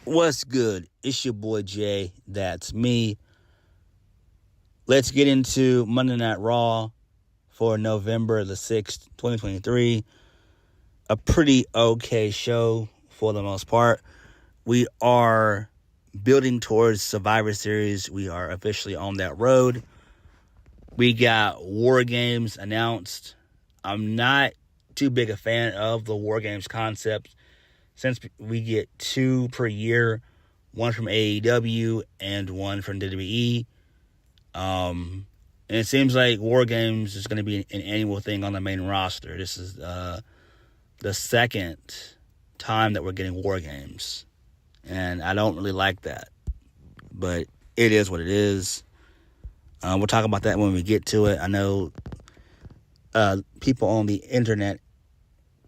What's good? It's your boy Jay. That's me. Let's get into Monday Night Raw for November the 6th, 2023. A pretty okay show for the most part. We are building towards Survivor Series. We are officially on that road. We got War Games announced. I'm not too big a fan of the War Games concept since we get 2 per year, one from AEW and one from WWE. And it seems like War Games is going to be an annual thing on the main roster. This is the second time that we're getting War Games, and I don't really like that, but it is what it is. We'll talk about that when we get to it. I know people on the internet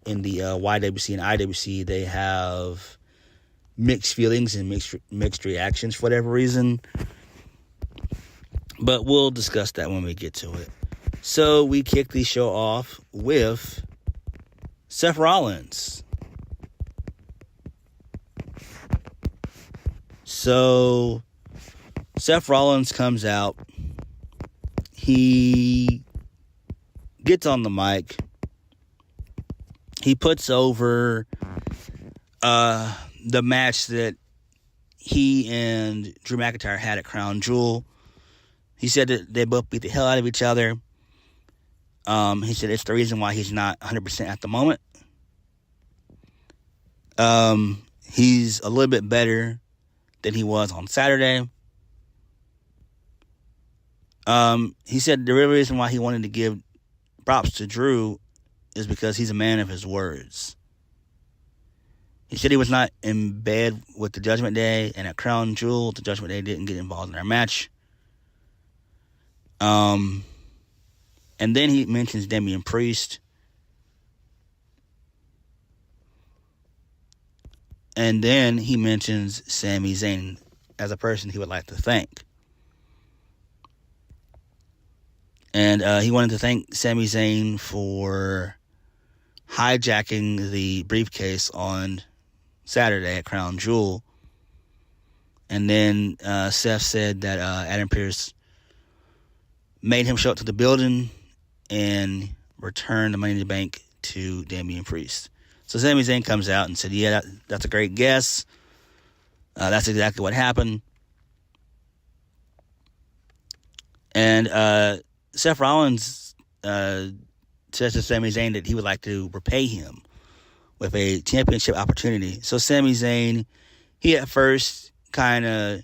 in the YWC and IWC, they have mixed feelings and mixed reactions for whatever reason. But we'll discuss that when we get to it. So we kick the show off with Seth Rollins. So Seth Rollins comes out. He gets on the mic. He puts over the match that he and Drew McIntyre had at Crown Jewel. He said that they both beat the hell out of each other. He said it's the reason why he's not 100% at the moment. He's a little bit better than he was on Saturday. He said the real reason why he wanted to give props to Drew is because he's a man of his words. He said he was not in bed with the Judgment Day, and at Crown Jewel, the Judgment Day didn't get involved in their match. And then he mentions Damian Priest. And then he mentions Sami Zayn as a person he would like to thank. And he wanted to thank Sami Zayn for hijacking the briefcase on Saturday at Crown Jewel. And then Seth said that Adam Pearce made him show up to the building and return the Money in the Bank to Damian Priest. So Sami Zayn comes out and said, yeah, that's a great guess. That's exactly what happened. And Seth Rollins says to Sami Zayn that he would like to repay him with a championship opportunity. So Sami Zayn, he at first kind of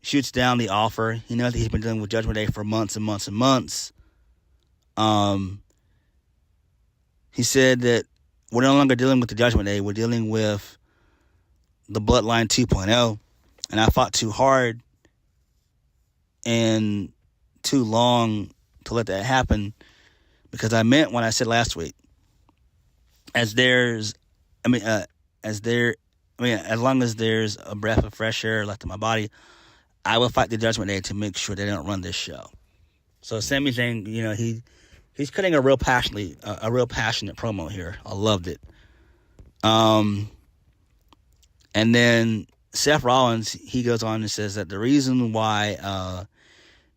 shoots down the offer. He knows that he's been dealing with Judgment Day for months and months and months. He said that we're no longer dealing with the Judgment Day. We're dealing with the Bloodline 2.0. And I fought too hard and too long to let that happen, because I meant what I said last week. As long as there's a breath of fresh air left in my body, I will fight the Judgment Day to make sure they don't run this show. So Sami Zayn, he's cutting a real passionate promo here. I loved it. And then Seth Rollins, he goes on and says that the reason why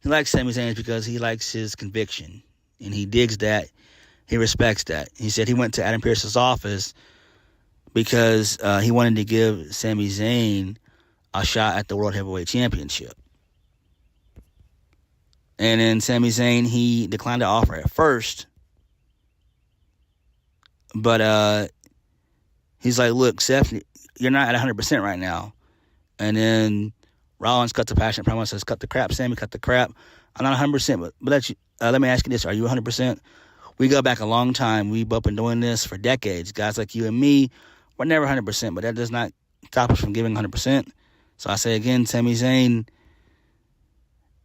he likes Sami Zayn is because he likes his conviction, and he digs that. He respects that. He said he went to Adam Pearce's office because he wanted to give Sami Zayn a shot at the World Heavyweight Championship. And then Sami Zayn, he declined the offer at first. But he's like, look, Seth, you're not at 100% right now. And then Rollins cuts a passionate promo, says, cut the crap, Sami, cut the crap. I'm not 100%, but let me ask you this. Are you 100%? We go back a long time. We've both been doing this for decades. Guys like you and me, we're never 100%, but that does not stop us from giving 100%. So I say again, Sami Zayn,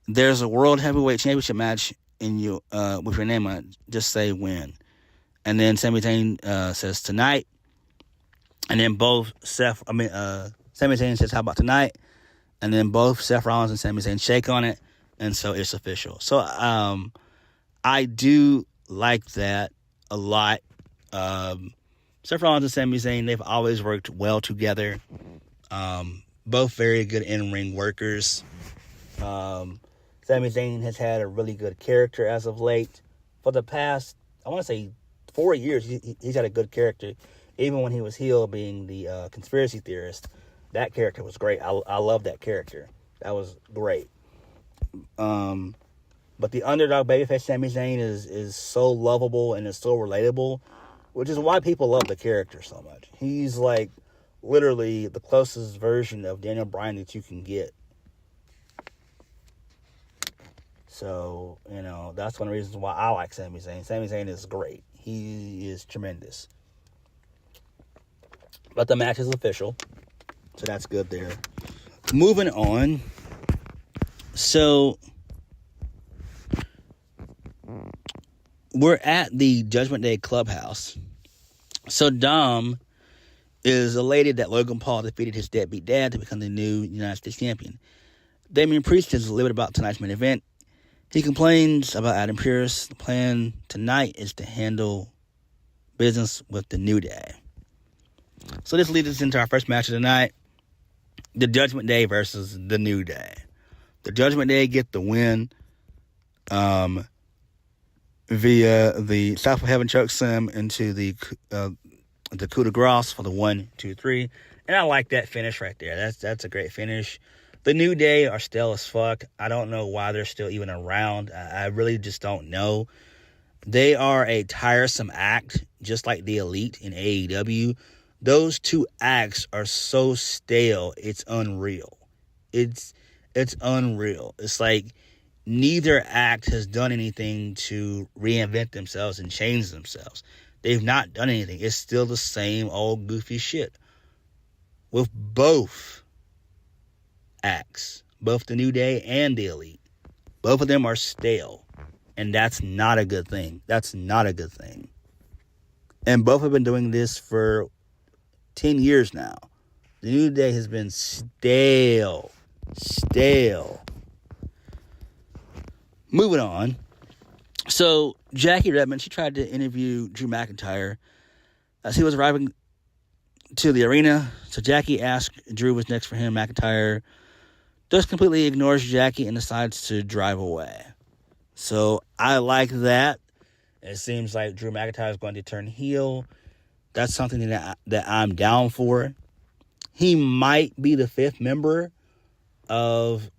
there's a World Heavyweight Championship match with your name on it. Just say when. And then Sami Zayn says tonight. And then Sami Zayn says, how about tonight? And then both Seth Rollins and Sami Zayn shake on it, and so it's official. So I do like that a lot. Seth Rollins and Sami Zayn, they've always worked well together. Both very good in-ring workers. Sami Zayn has had a really good character as of late. For the past, I want to say 4 years, he's had a good character. Even when he was heel, being the conspiracy theorist, that character was great. I love that character. That was great. But the underdog babyface Sami Zayn is so lovable and is so relatable, which is why people love the character so much. He's like literally the closest version of Daniel Bryan that you can get. So, that's one of the reasons why I like Sami Zayn. Sami Zayn is great. He is tremendous. But the match is official, so that's good there. Moving on. So, we're at the Judgment Day Clubhouse. So, Dom is elated that Logan Paul defeated his deadbeat dad to become the new United States champion. Damian Priest is livid about tonight's main event. He complains about Adam Pearce. The plan tonight is to handle business with the New Day. So this leads us into our first match of the night. The Judgment Day versus the New Day. The Judgment Day get the win via the South of Heaven chokeslam into the coup de grace for the 1, 2, 3. And I like that finish right there. That's a great finish. The New Day are stale as fuck. I don't know why they're still even around. I really just don't know. They are a tiresome act, just like the Elite in AEW. Those two acts are so stale, it's unreal. It's unreal. It's like neither act has done anything to reinvent themselves and change themselves. They've not done anything. It's still the same old goofy shit. With both acts, both the New Day and the Elite, both of them are stale. And that's not a good thing. That's not a good thing. And both have been doing this for 10 years now. The New Day has been stale. Moving on. So, Jackie Redmond, she tried to interview Drew McIntyre as he was arriving to the arena. So, Jackie asked Drew what's next for him. McIntyre just completely ignores Jackie and decides to drive away. So, I like that. It seems like Drew McIntyre is going to turn heel. That's something that I'm down for. He might be the 5th member of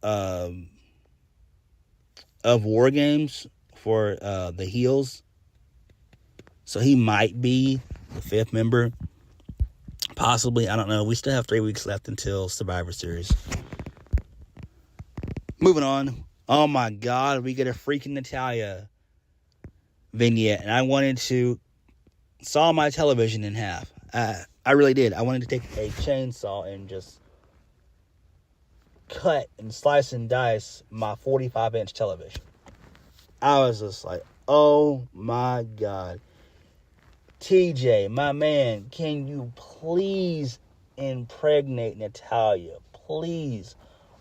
War Games for the heels. So he might be the 5th member. Possibly. I don't know. We still have 3 weeks left until Survivor Series. Moving on. Oh my God. We get a freaking Natalya vignette. And I wanted to saw my television in half. I really did. I wanted to take a chainsaw and just cut and slice and dice my 45-inch television. I was just like, oh my God. TJ, my man, can you please impregnate Natalya? Please.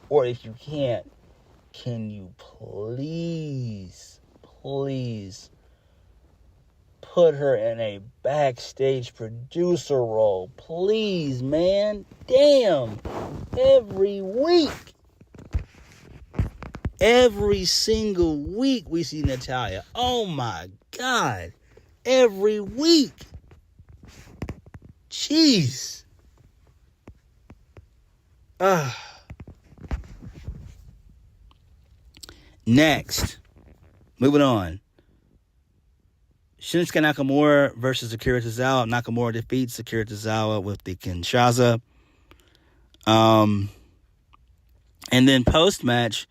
Or if you can't, can you please put her in a backstage producer role? Please, man. Damn. Every week. Every single week we see Natalya. Oh my God. Every week. Jeez. Next. Moving on. Shinsuke Nakamura versus Akira Tozawa. Nakamura defeats Akira Tozawa with the Kinshasa. And then post-match,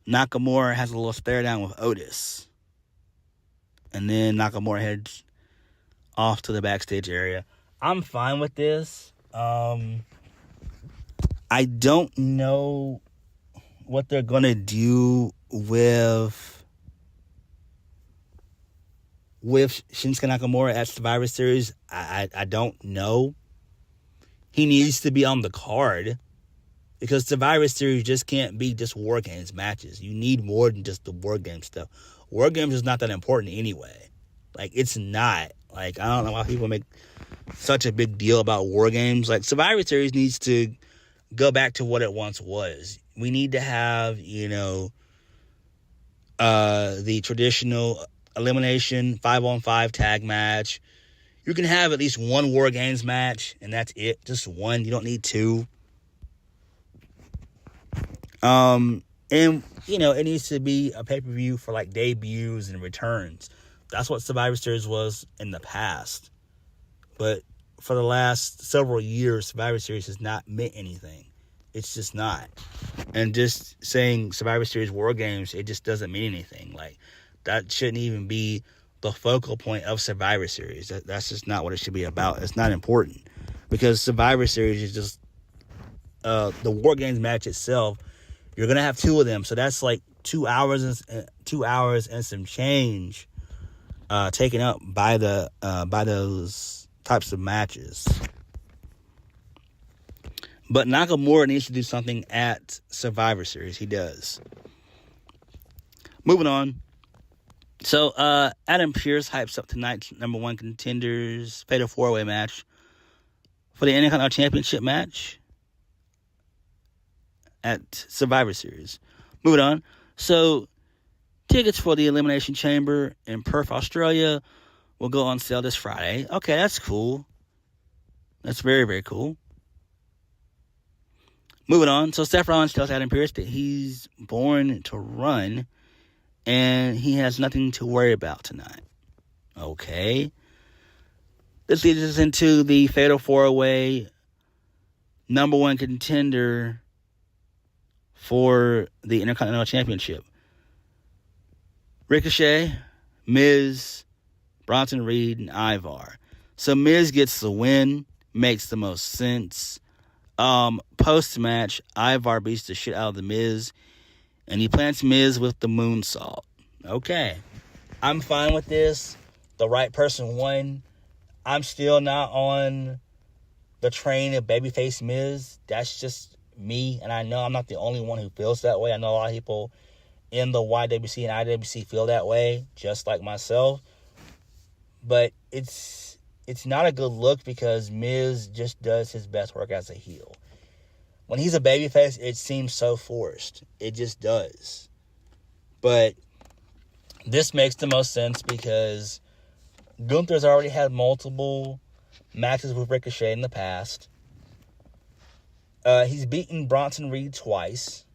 Nakamura has a little stare down with Otis. And then Nakamura heads off to the backstage area. I'm fine with this. I don't know what they're going to do with Shinsuke Nakamura at Survivor Series. I don't know. He needs to be on the card, because Survivor Series just can't be just War Games matches. You need more than just the War Games stuff. War Games is not that important anyway. Like, it's not. Like, I don't know why people make such a big deal about War Games. Like, Survivor Series needs to go back to what it once was. We need to have, the traditional elimination 5-on-5 tag match. You can have at least one War Games match, and that's it. Just one. You don't need two. And, it needs to be a pay-per-view for, like, debuts and returns. That's what Survivor Series was in the past. But for the last several years, Survivor Series has not meant anything. It's just not. And just saying Survivor Series War Games, it just doesn't mean anything. Like, that shouldn't even be the focal point of Survivor Series. That's just not what it should be about. It's not important. Because Survivor Series is just the War Games match itself. You're going to have two of them. So that's like 2 hours and some change taken up by those types of matches. But Nakamura needs to do something at Survivor Series. He does. Moving on. So, Adam Pearce hypes up tonight's number one contenders fatal four-way match for the Intercontinental Championship match at Survivor Series. Moving on. So, tickets for the Elimination Chamber in Perth, Australia will go on sale this Friday. Okay, that's cool. That's very, very cool. Moving on. So, Seth Rollins tells Adam Pearce that he's born to run and he has nothing to worry about tonight. Okay. This leads us into the fatal four-way number one contender for the Intercontinental Championship. Ricochet, Miz, Bronson Reed, and Ivar. So Miz gets the win. Makes the most sense. Post-match, Ivar beats the shit out of the Miz. And he plants Miz with the moonsault. Okay. I'm fine with this. The right person won. I'm still not on the train of babyface Miz. That's just me. And I know I'm not the only one who feels that way. I know a lot of people in the YWC and IWC feel that way, just like myself. But it's not a good look because Miz just does his best work as a heel. When he's a babyface, it seems so forced. It just does. But this makes the most sense because Gunther's already had multiple matches with Ricochet in the past. He's beaten Bronson Reed twice.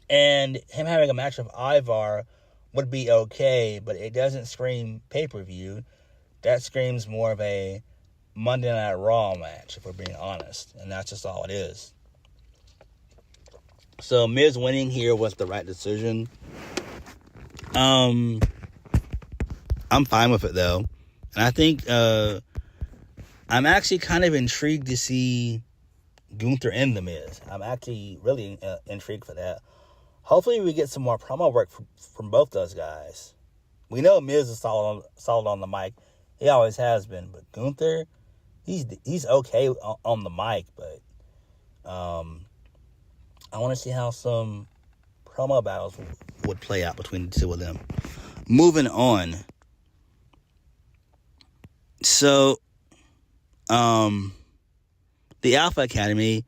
And him having a match with Ivar would be okay, but it doesn't scream pay-per-view. That screams more of a Monday Night Raw match, if we're being honest. And that's just all it is. So, Miz winning here was the right decision. I'm fine with it, though. And I think I'm actually kind of intrigued to see Gunther and The Miz. I'm actually really intrigued for that. Hopefully we get some more promo work from both those guys. We know Miz is solid on the mic. He always has been. But Gunther, he's okay on the mic. But I want to see how some promo battles would play out between the two of them. Moving on. So, the Alpha Academy,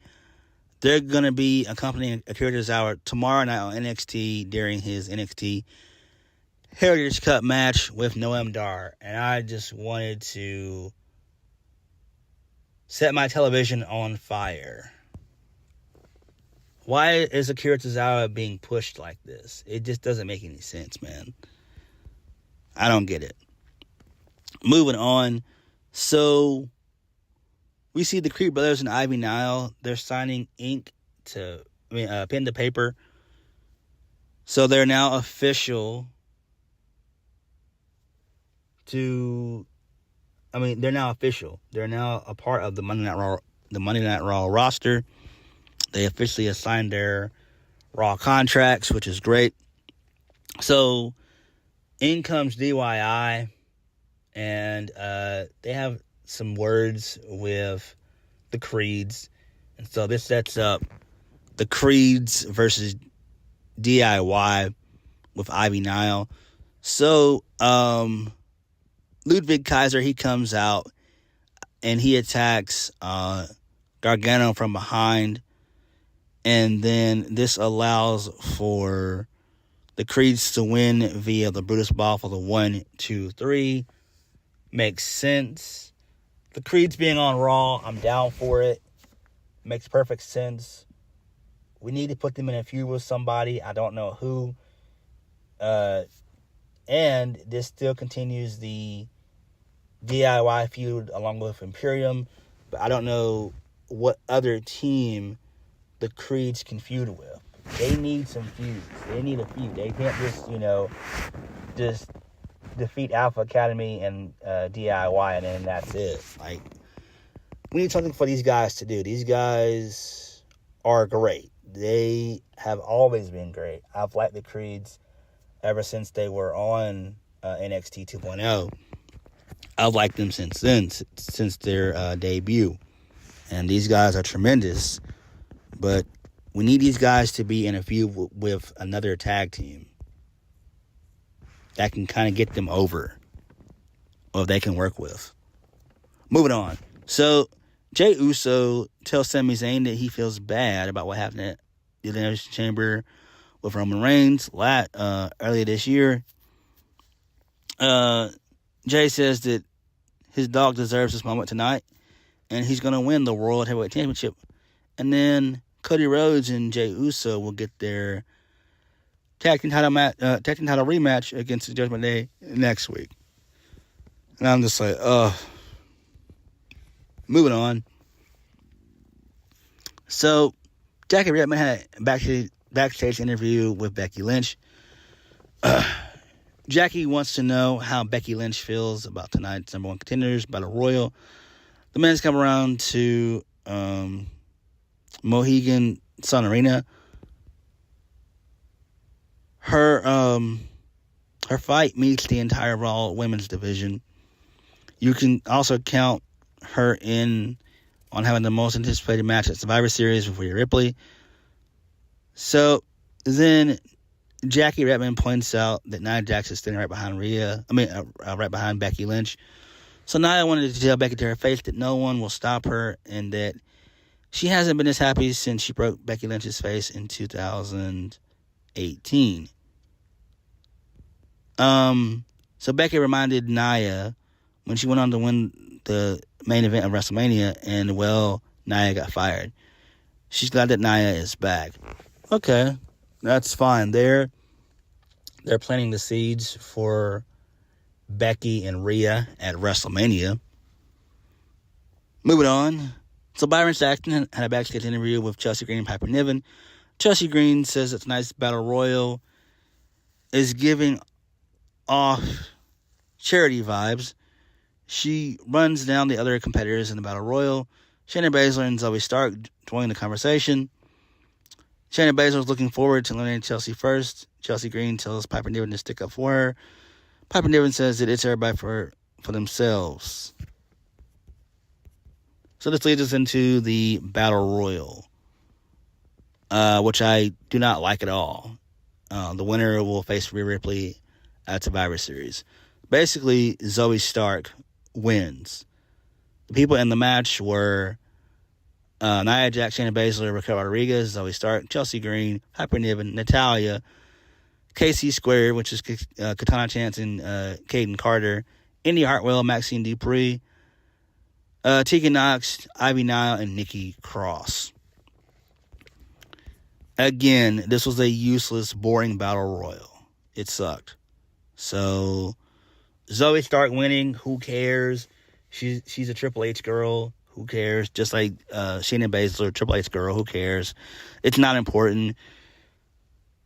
they're going to be accompanying Akira Tozawa tomorrow night on NXT during his NXT Heritage Cup match with Noam Dar. And I just wanted to set my television on fire. Why is Akira Tozawa being pushed like this? It just doesn't make any sense, man. I don't get it. Moving on. So, we see the Creed Brothers and Ivy Nile. They're signing pen to paper. So, they're now official they're now official. They're now a part of the Monday Night Raw roster. They officially assigned their Raw contracts, which is great. So, in comes DIY, and they have some words with the Creeds. And so this sets up the Creeds versus DIY with Ivy Nile. So, Ludwig Kaiser, he comes out and he attacks Gargano from behind. And then this allows for the Creeds to win via the Brutus Ball for the 1, 2, 3. Makes sense. The Creeds being on Raw, I'm down for it. Makes perfect sense. We need to put them in a feud with somebody. I don't know who. And this still continues the DIY feud along with Imperium. But I don't know what other team the Creeds can feud with. They need some feuds. They need a feud. They can't just defeat Alpha Academy and DIY and then that's it. Like, we need something for these guys to do. These guys are great. They have always been great. I've liked the Creeds ever since they were on NXT 2.0. I've liked them since then, since their debut. And these guys are tremendous. But we need these guys to be in a feud with another tag team that can kind of get them over, or they can work with. Moving on. So, Jey Uso tells Sami Zayn that he feels bad about what happened at the Elimination Chamber with Roman Reigns earlier this year. Jey says that his dog deserves this moment tonight, and he's going to win the World Heavyweight Championship. And then Cody Rhodes and Jey Uso will get their tag team title rematch against the Judgment Day next week. And I'm just like, moving on. So, Jackie Redmond had a backstage interview with Becky Lynch. Jackie wants to know how Becky Lynch feels about tonight's number 1 contenders Battle Royal. The men's come around to Mohegan Sun Arena. Her fight meets the entire Raw women's division. You can also count her in on having the most anticipated match at Survivor Series with Rhea Ripley. So then Jackie Redmond points out that Nia Jax is standing right behind right behind Becky Lynch. So Nia wanted to tell Becky to her face that no one will stop her and that she hasn't been as happy since she broke Becky Lynch's face in 2018. So Becky reminded Nia when she went on to win the main event of WrestleMania, and well, Nia got fired. She's glad that Nia is back. Okay, that's fine. They're planting the seeds for Becky and Rhea at WrestleMania. Moving on. So Byron Saxton had a backstage interview with Chelsea Green and Piper Niven. Chelsea Green says that tonight's Battle Royal is giving off charity vibes. She runs down the other competitors in the Battle Royal. Shayna Baszler and Zoey Stark join the conversation. Shayna Baszler is looking forward to eliminating Chelsea first. Chelsea Green tells Piper Niven to stick up for her. Piper Niven says that it's everybody for themselves. So this leads us into the Battle Royal, which I do not like at all. The winner will face Rhea Ripley at Survivor Series. Basically, Zoey Stark wins. The people in the match were Nia Jax, Shayna Baszler, Raquel Rodriguez, Zoey Stark, Chelsea Green, Piper Niven, Natalya, KC Squared, which is Katana Chance and Caden Carter, Indy Hartwell, Maxine Dupree, Tegan Knox, Ivy Nile, and Nikki Cross. Again, this was a useless, boring Battle Royal. It sucked. So, Zoey Stark winning, who cares? She's a Triple H girl, who cares? Just like Shayna Baszler, Triple H girl, who cares? It's not important.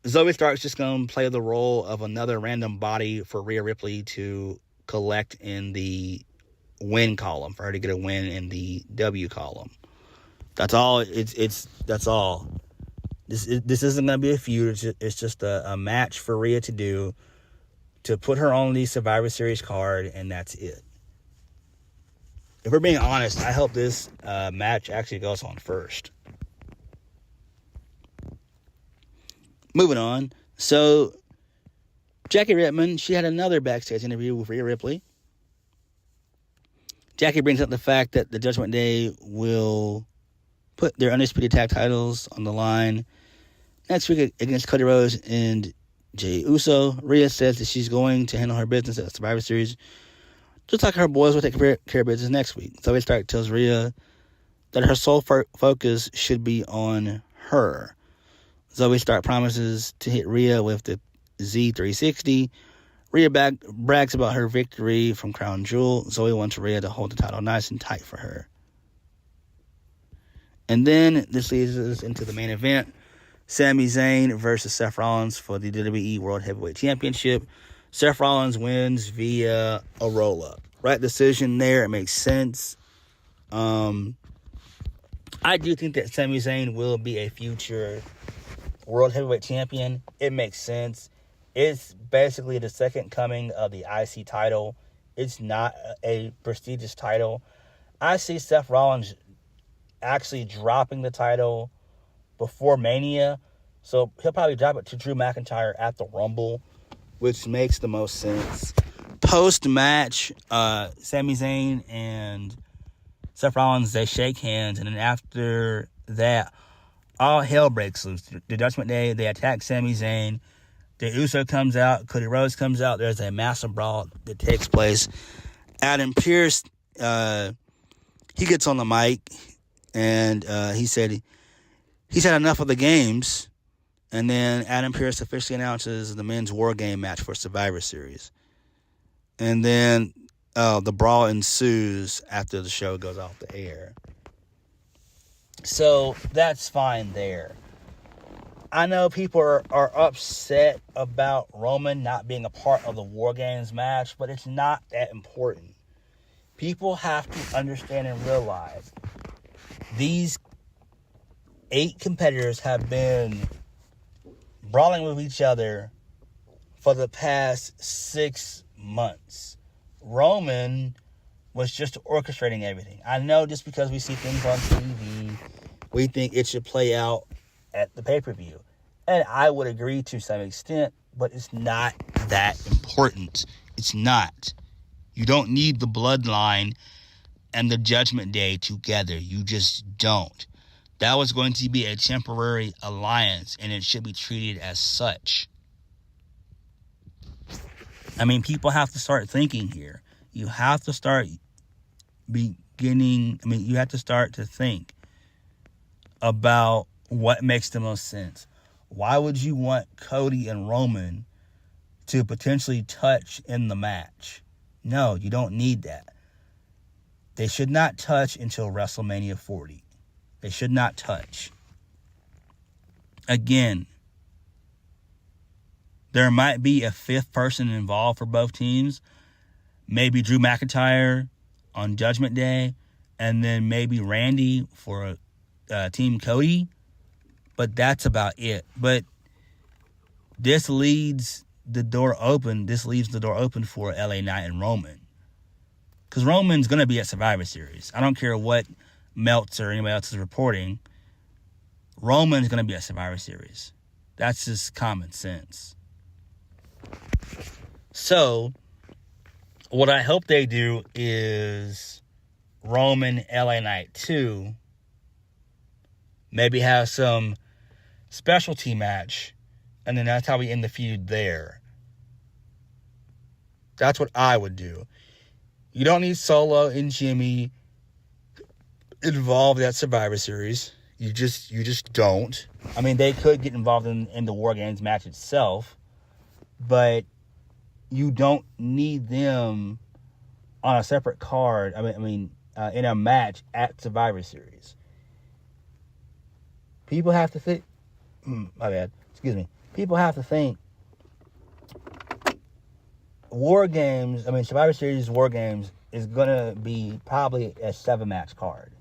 Zoey Stark's just going to play the role of another random body for Rhea Ripley to collect in the win column, for her to get a win in the W column. That's all. That's all. This isn't going to be a feud. It's just a match for Rhea to do, to put her on the Survivor Series card, and that's it. If we're being honest, I hope this match actually goes on first. Moving on. So, Jackie Redmond, she had another backstage interview with Rhea Ripley. Jackie brings up the fact that the Judgment Day will put their undisputed tag titles on the line next week against Cody Rhodes and Jey Uso. Rhea says that she's going to handle her business at Survivor Series, just like her boys will take care of business next week. Zoey Stark tells Rhea that her sole focus should be on her. Zoey Stark promises to hit Rhea with the Z360. Rhea brags about her victory from Crown Jewel. Zoey wants Rhea to hold the title nice and tight for her. And then this leads us into the main event. Sami Zayn versus Seth Rollins for the WWE World Heavyweight Championship. Seth Rollins wins via a roll-up. Right decision there. It makes sense. I do think that Sami Zayn will be a future World Heavyweight Champion. It makes sense. It's basically the second coming of the IC title. It's not a prestigious title. I see Seth Rollins actually dropping the title before Mania, so he'll probably drop it to Drew McIntyre at the Rumble, which makes the most sense. Post-match, Sami Zayn and Seth Rollins, they shake hands, and then after that, all hell breaks loose. The Judgment Day, they attack Sami Zayn. The Uso comes out, Cody Rhodes comes out. There's a massive brawl that takes place. Adam Pearce, he gets on the mic, and he said he's had enough of the games. And then Adam Pearce officially announces the men's War Game match for Survivor Series. And then the brawl ensues after the show goes off the air. So that's fine there. I know people are upset about Roman not being a part of the War Games match, but it's not that important. People have to understand and realize these 8 competitors have been brawling with each other for the past 6 months. Roman was just orchestrating everything. I know just because we see things on TV, we think it should play out at the pay-per-view. And I would agree to some extent, but it's not that important. It's not. You don't need the Bloodline and the Judgment Day together. You just don't. That was going to be a temporary alliance, and it should be treated as such. I mean, people have to start thinking here. You have to start you have to start to think about what makes the most sense. Why would you want Cody and Roman to potentially touch in the match? No, you don't need that. They should not touch until WrestleMania 40. They should not touch. Again, there might be a 5th person involved for both teams. Maybe Drew McIntyre on Judgment Day, and then maybe Randy for Team Cody. But that's about it. But this leaves the door open for LA Knight and Roman. Because Roman's going to be at Survivor Series. I don't care what Meltzer or anybody else is reporting. Roman's going to be at Survivor Series. That's just common sense. So, what I hope they do is Roman, LA Knight 2, maybe have some specialty match, and then that's how we end the feud there. That's what I would do. You don't need Solo and Jimmy involved at Survivor Series. You just don't. I mean, they could get involved in the War Games match itself, but you don't need them on a separate card. In a match at Survivor Series. People have to think. My bad. Excuse me. People have to think. War Games. Survivor Series War Games is gonna be probably a 7-match card.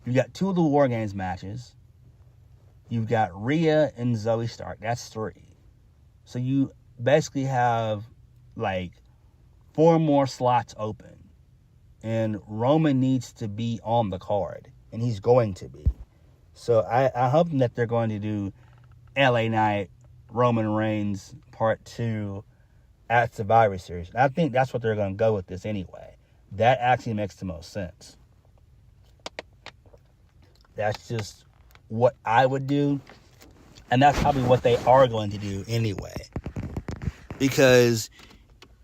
You got 2 of the War Games matches. You've got Rhea and Zoey Stark. That's 3. So you basically have 4 more slots open. And Roman needs to be on the card. And he's going to be. So I hope that they're going to do LA Knight, Roman Reigns Part 2 at Survivor Series. And I think that's what they're going to go with this anyway. That actually makes the most sense. That's just what I would do. And that's probably what they are going to do anyway. Because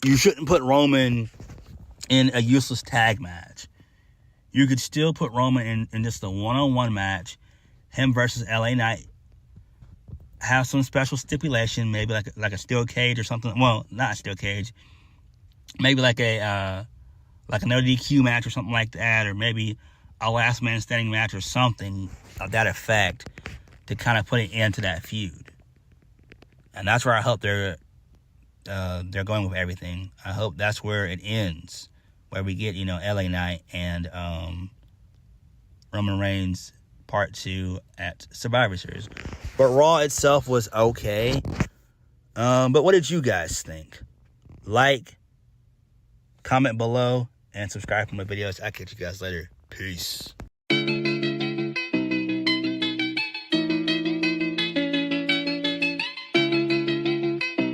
you shouldn't put Roman in a useless tag match. You could still put Roman in just a one-on-one match, him versus LA Knight. Have some special stipulation, maybe like a steel cage or something. Well, not a steel cage. Maybe like a like an ODQ match or something like that, or maybe a last man standing match or something of that effect to kind of put an end to that feud. And that's where I hope they're going with everything. I hope that's where it ends, where we get, LA Knight and Roman Reigns Part 2 at Survivor Series. But Raw itself was okay. But what did you guys think? Like, comment below, and subscribe for my videos. I'll catch you guys later. Peace.